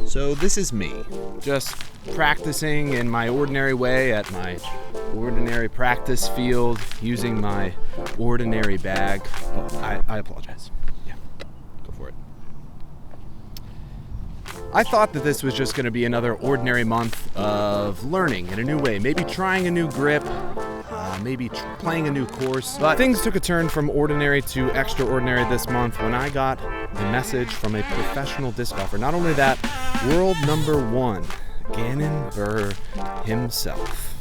So this is me, just practicing in my ordinary way at my ordinary practice field, using my ordinary bag. Oh, I apologize. Yeah, go for it. I thought that this was just going to be another ordinary month of learning in a new way, maybe trying a new grip, maybe playing a new course. But things took a turn from ordinary to extraordinary this month when I got a message from a professional disc golfer. Not only that, world number one, Gannon Buhr himself.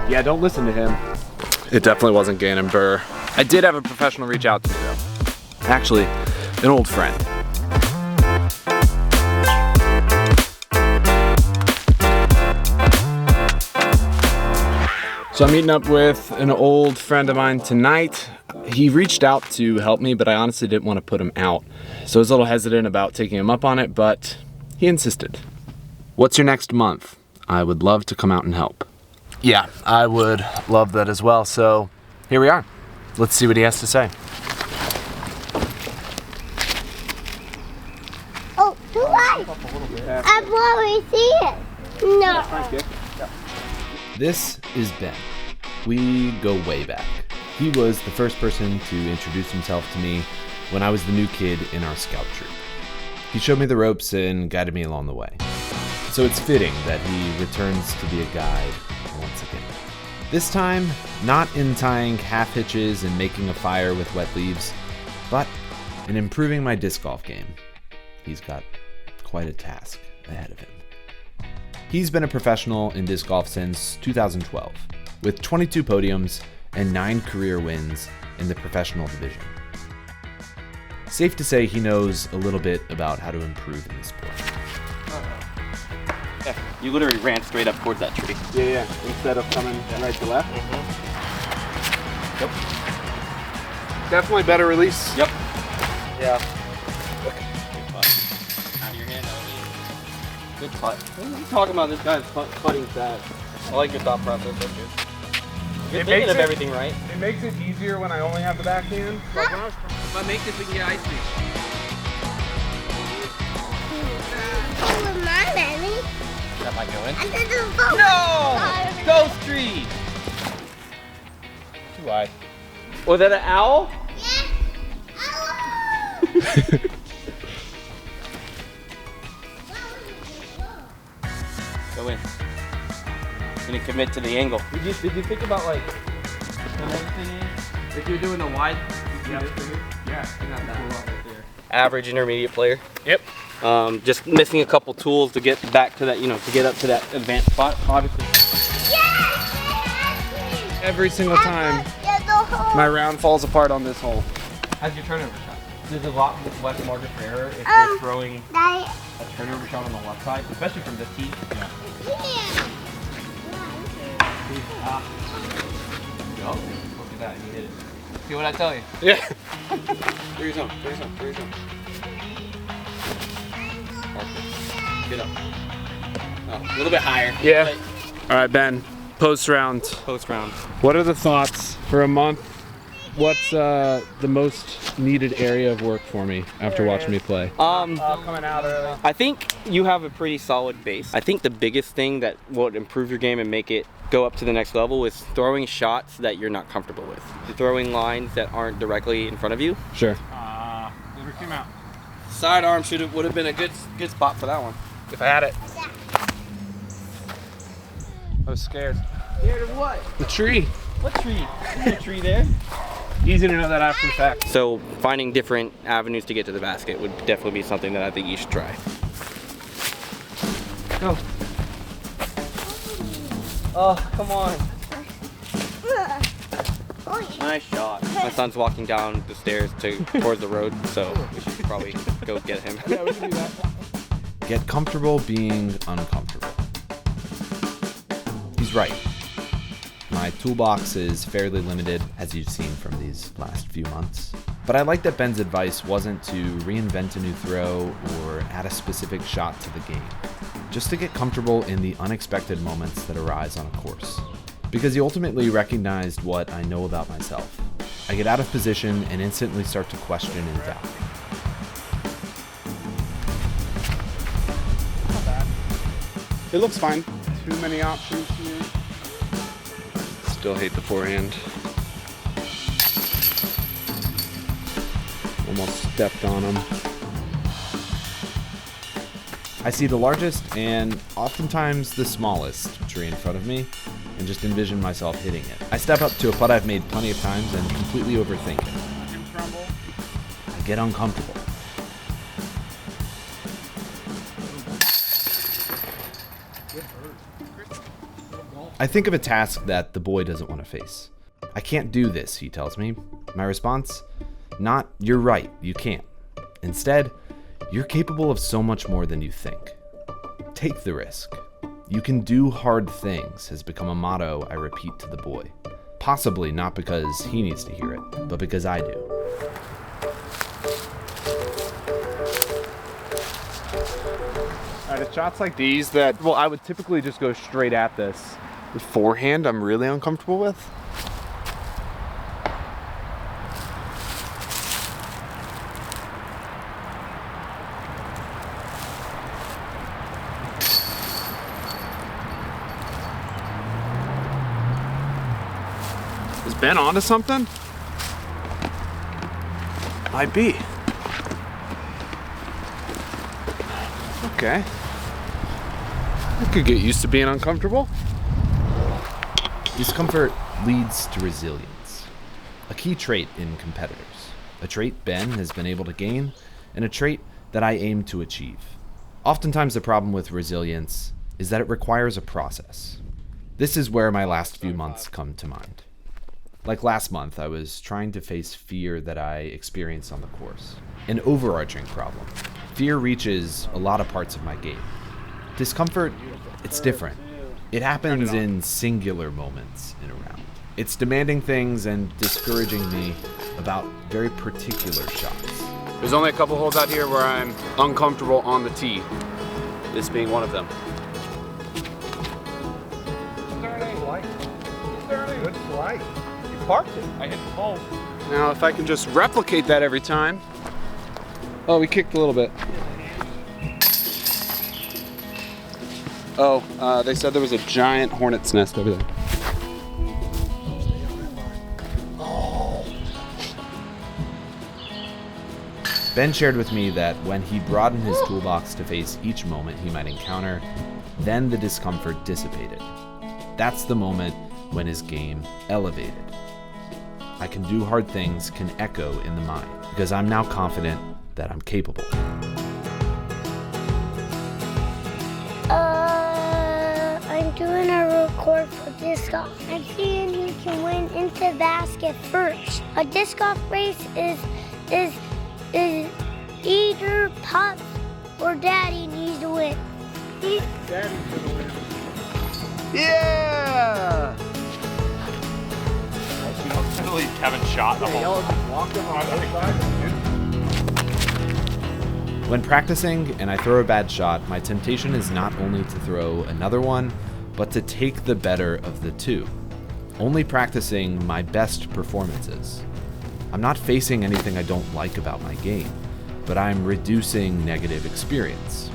Yeah, don't listen to him. It definitely wasn't Gannon Buhr. I did have a professional reach out to me though. Actually, an old friend. So I'm meeting up with an old friend of mine tonight. He reached out to help me, but I honestly didn't want to put him out. So I was a little hesitant about taking him up on it, but he insisted. What's your next month? I would love to come out and help. Yeah, I would love that as well. So here we are. Let's see what he has to say. Oh, too light. I've already seen it. No. This is Ben. We go way back. He was the first person to introduce himself to me when I was the new kid in our scout troop. He showed me the ropes and guided me along the way. So it's fitting that he returns to be a guide once again. This time, not in tying half hitches and making a fire with wet leaves, but in improving my disc golf game. He's got quite a task ahead of him. He's been a professional in disc golf since 2012, with 22 podiums and 9 career wins in the professional division. Safe to say he knows a little bit about how to improve in the sport. Yeah, you literally ran straight up towards that tree. Yeah, instead of coming right to left. Yep. Definitely better release. Yep. Yeah. Good putt. Out of your hand, good putt. What are you talking about? This guy's putting fast. I like your thought process. That's good. You're thinking of everything right. It makes it easier when I only have the backhand. If I make this, we can get ice cream. That might go in. No! Ghost tree! Too wide. Was that an owl? Yeah. Go in. Gonna commit to the angle. Did you think about like if you're doing the wide? Yeah. Not that there. Average intermediate player. Yep. Just missing a couple tools to get back to that, to get up to that advanced spot, obviously. Every single time, my round falls apart on this hole. How's your turnover shot? There's a lot less margin for error if you're throwing a turnover shot on the left side, especially from this tee. Go. Look at that, you hit it. See what I tell you? Yeah. Throw your zone. Get up. Oh, a little bit higher. Yeah. All right, Ben. Post round. What are the thoughts for a month? What's the most needed area of work for me after watching me play? Coming out early. I think you have a pretty solid base. I think the biggest thing that will improve your game and make it go up to the next level is throwing shots that you're not comfortable with. Throwing lines that aren't directly in front of you. Sure. Never came out. Sidearm would have been a good spot for that one. If I had it. I was scared. Scared of what? The tree. What tree? There's a tree there. Easy to know that after the fact. So finding different avenues to get to the basket would definitely be something that I think you should try. Go. Oh, come on. Nice shot. My son's walking down the stairs towards the road, so we should probably go get him. Yeah, we can do that. Get comfortable being uncomfortable. He's right. My toolbox is fairly limited, as you've seen from these last few months. But I like that Ben's advice wasn't to reinvent a new throw or add a specific shot to the game, just to get comfortable in the unexpected moments that arise on a course. Because he ultimately recognized what I know about myself. I get out of position and instantly start to question and doubt. It looks fine. Too many options here. Still hate the forehand. Almost stepped on him. I see the largest and oftentimes the smallest tree in front of me and just envision myself hitting it. I step up to a putt I've made plenty of times and completely overthink it. I get uncomfortable. I think of a task that the boy doesn't want to face. I can't do this, he tells me. My response? Not, you're right, you can't. Instead, you're capable of so much more than you think. Take the risk. You can do hard things has become a motto I repeat to the boy. Possibly not because he needs to hear it, but because I do. All right, it's shots like these that, well, I would typically just go straight at this. The forehand, I'm really uncomfortable with. Is Ben onto something? Might be. Okay. I could get used to being uncomfortable. Discomfort leads to resilience, a key trait in competitors, a trait Ben has been able to gain, and a trait that I aim to achieve. Oftentimes the problem with resilience is that it requires a process. This is where my last few months come to mind. Like last month, I was trying to face fear that I experienced on the course. An overarching problem. Fear reaches a lot of parts of my game. Discomfort, it's different. It happens in singular moments in a round. It's demanding things and discouraging me about very particular shots. There's only a couple holes out here where I'm uncomfortable on the tee. This being one of them. Good flight. You parked it. I hit the pole. Now, if I can just replicate that every time. Oh, we kicked a little bit. Oh, they said there was a giant hornet's nest over there. Ben shared with me that when he broadened his toolbox to face each moment he might encounter, then the discomfort dissipated. That's the moment when his game elevated. I can do hard things can echo in the mind because I'm now confident that I'm capable. I'm doing a record for disc golf. I'm seeing who can win into basket first. A disc golf race is either Pops or Daddy needs to win. Daddy's gonna win. Yeah! I believe Kevin shot the whole. When practicing and I throw a bad shot, my temptation is not only to throw another one, but to take the better of the two. Only practicing my best performances. I'm not facing anything I don't like about my game, but I'm reducing negative experience.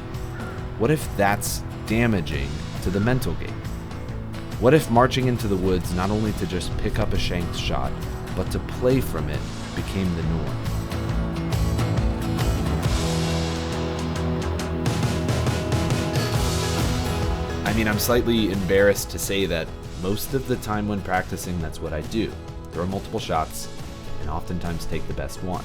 What if that's damaging to the mental game? What if marching into the woods not only to just pick up a shanked shot, but to play from it became the norm? I mean, I'm slightly embarrassed to say that most of the time when practicing, that's what I do. Throw multiple shots, and oftentimes take the best one.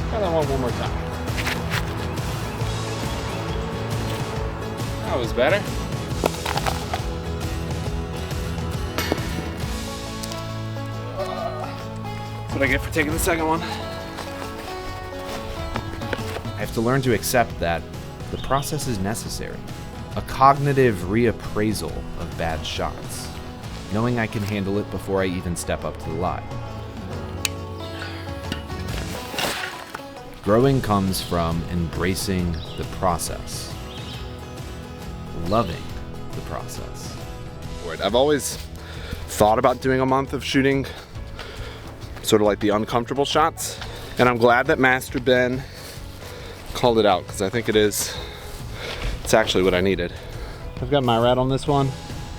Try that one more time. That was better. That's what I get for taking the second one. I have to learn to accept that the process is necessary. A cognitive reappraisal of bad shots, knowing I can handle it before I even step up to the line. Growing comes from embracing the process, loving the process. I've always thought about doing a month of shooting sort of like the uncomfortable shots. And I'm glad that Master Ben called it out, because I think it's actually what I needed. I've got my route on this one,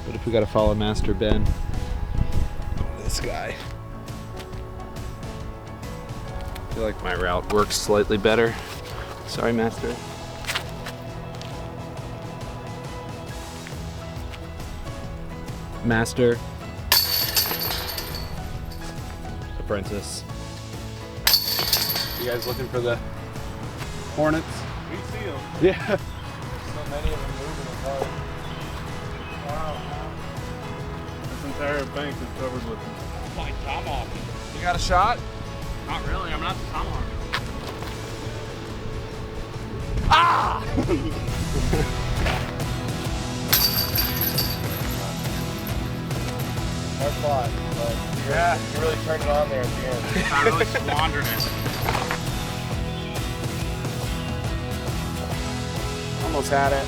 but if we gotta follow Master Ben, this guy. I feel like my route works slightly better. Sorry, Master. Master. Apprentice. You guys looking for the hornets? We see them. Yeah. So many of them moving apart. Wow. This entire bank is covered with them. My tomahawk. You got a shot? Not really, I'm not the tomahawk. Hard fought, but you really turned it on there at the end. I really squandered it. Almost had it.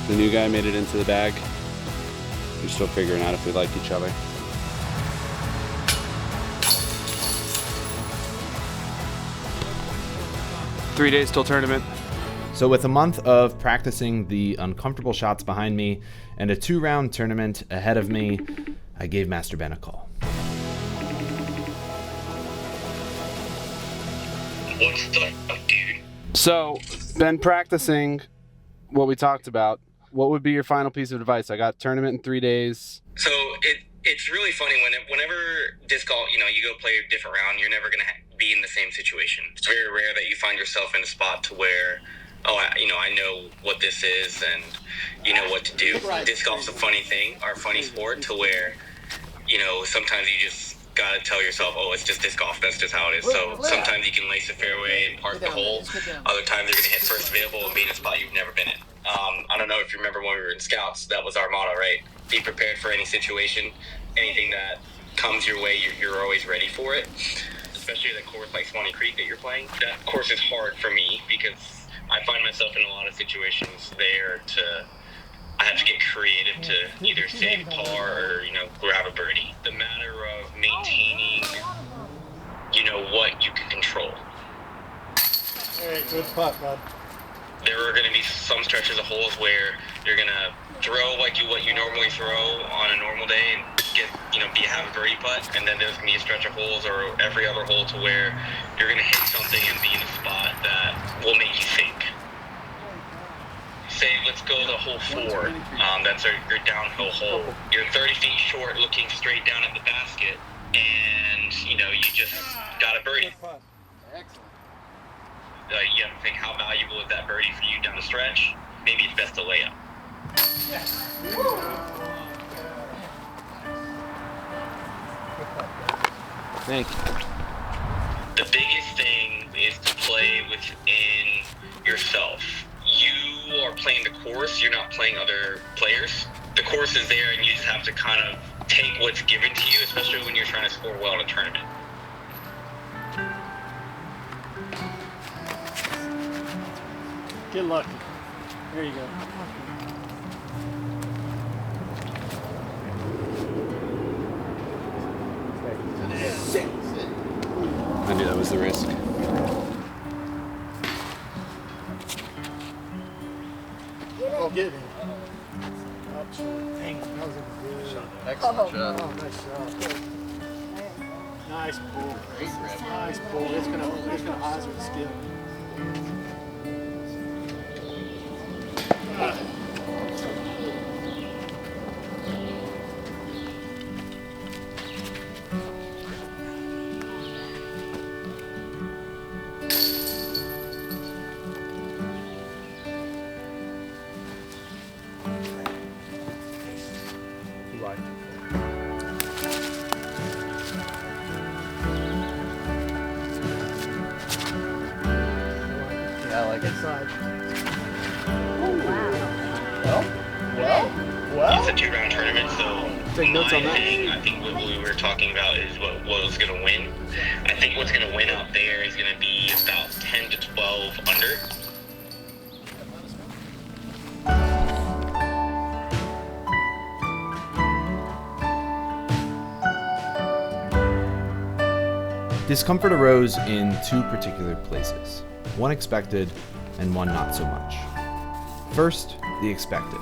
The new guy made it into the bag. We're still figuring out if we like each other. Three days till tournament. So with a month of practicing the uncomfortable shots behind me and a 2-round tournament ahead of me, I gave Master Ben a call. What's up, dude? So, been practicing what we talked about. What would be your final piece of advice? I got tournament in 3 days. So it's really funny whenever disc golf, you go play a different round, you're never gonna be in the same situation. It's very rare that you find yourself in a spot to where, I know what this is and you know what to do. Right. Disc golf's a funny thing, or a funny sport, to where sometimes you just gotta tell yourself, oh, it's just disc golf, that's just how it is. So sometimes you can lace the fairway and park the hole. Other times you're gonna hit first available and be in a spot you've never been in. I don't know if you remember when we were in Scouts, that was our motto, right? Be prepared for any situation. Anything that comes your way, you're always ready for it. Especially at a course like Suwannee Creek that you're playing. That course is hard for me because I find myself in a lot of situations there I have to get creative to either save par or, grab a birdie. The matter of maintaining, what you can control. Hey, good putt, bud. There are going to be some stretches of holes where you're going to throw what you normally throw on a normal day and have a birdie putt, and then there's going to be a stretch of holes or every other hole to where you're going to hit something and be in a spot that will make you think. Say, let's go to hole 4. That's your downhill hole. You're 30 feet short looking straight down at the basket, and, you just got a birdie. You have to think, how valuable is that birdie for you down the stretch? Maybe it's best to lay up. Thank you. The biggest thing is to play within yourself. You are playing the course, you're not playing other players. The course is there and you just have to kind of take what's given to you, especially when you're trying to score well in a tournament. Get lucky. There you go. I knew that was the risk. Oh, get him. Dang it, that was a good shot. Excellent shot. Oh, nice shot. Nice pull. Nice pull. It's gonna hazard the skill. Yeah, I like it. Inside. It's a 2-round tournament, so Take notes on that. I think what we were talking about is what was going to win. I think what's going to win out there is going to be about 10 to 12 under. Discomfort arose in two particular places, one expected and one not so much. First, the expected.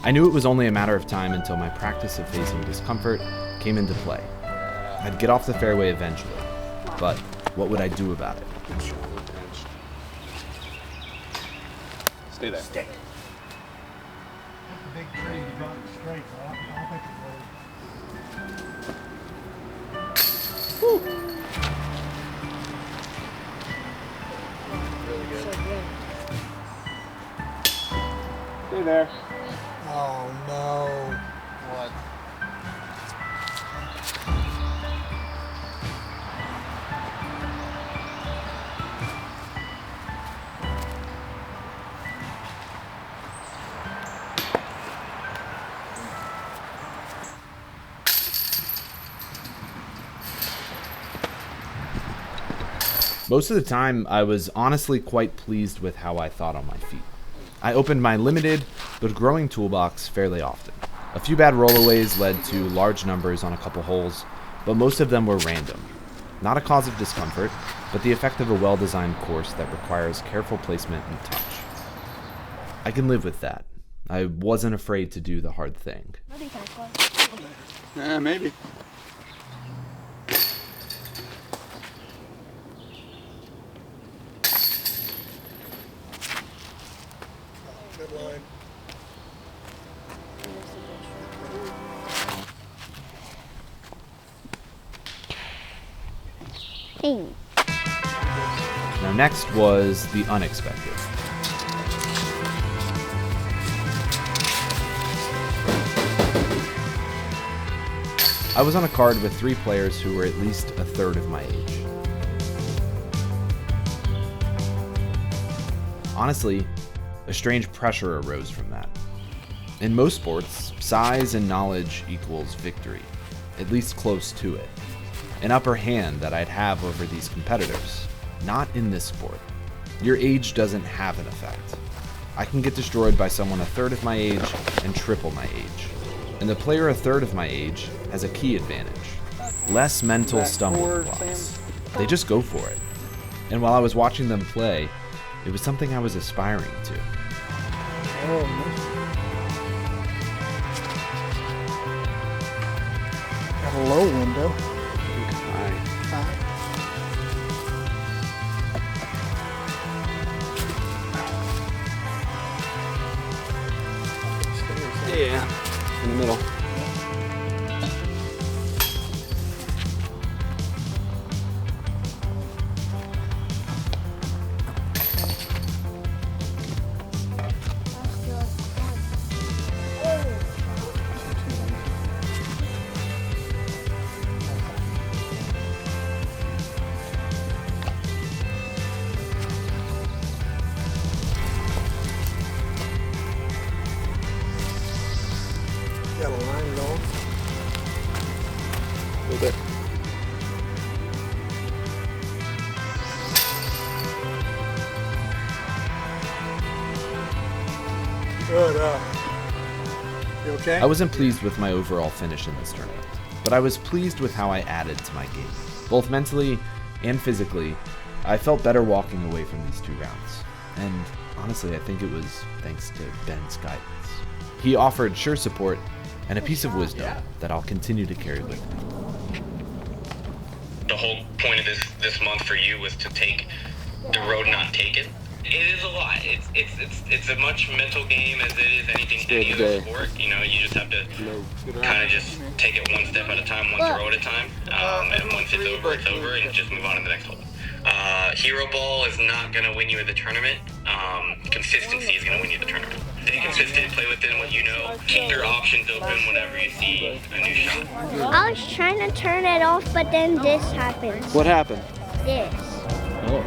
I knew it was only a matter of time until my practice of facing discomfort came into play. I'd get off the fairway eventually, but what would I do about it? Stay there. That's a big tree. You got it straight. I don't think it will. Stay there. Oh no. What? Most of the time, I was honestly quite pleased with how I thought on my feet. I opened my limited but growing toolbox fairly often. A few bad rollaways led to large numbers on a couple holes, but most of them were random. Not a cause of discomfort, but the effect of a well-designed course that requires careful placement and touch. I can live with that. I wasn't afraid to do the hard thing. Yeah, maybe. Good line. Hey. Now next was the unexpected. I was on a card with 3 players who were at least a third of my age. Honestly, a strange pressure arose from that. In most sports, size and knowledge equals victory, at least close to it. An upper hand that I'd have over these competitors. Not in this sport. Your age doesn't have an effect. I can get destroyed by someone a third of my age and triple my age. And the player a third of my age has a key advantage. Less mental stumbling blocks. They just go for it. And while I was watching them play, it was something I was aspiring to. Oh, got a low window. Yeah, in the middle. Got a line going. A little bit. Good. You okay? I wasn't pleased with my overall finish in this tournament, but I was pleased with how I added to my game. Both mentally and physically, I felt better walking away from these 2 rounds. And honestly, I think it was thanks to Ben's guidance. He offered sure support and a piece of wisdom that I'll continue to carry with me. The whole point of this month for you was to take the road not taken. It is a lot. It's a much mental game as it is any other sport. You know, you just have to kind of just take it one step at a time, one throw at a time. And once it's over, and just move on to the next hole. Hero ball is not going to win you at the tournament. Consistency is going to win you the tournament. Stay consistent, play within what you know. Keep your options open whenever you see a new shot. I was trying to turn it off, but then this happened. What happened? This. Oh.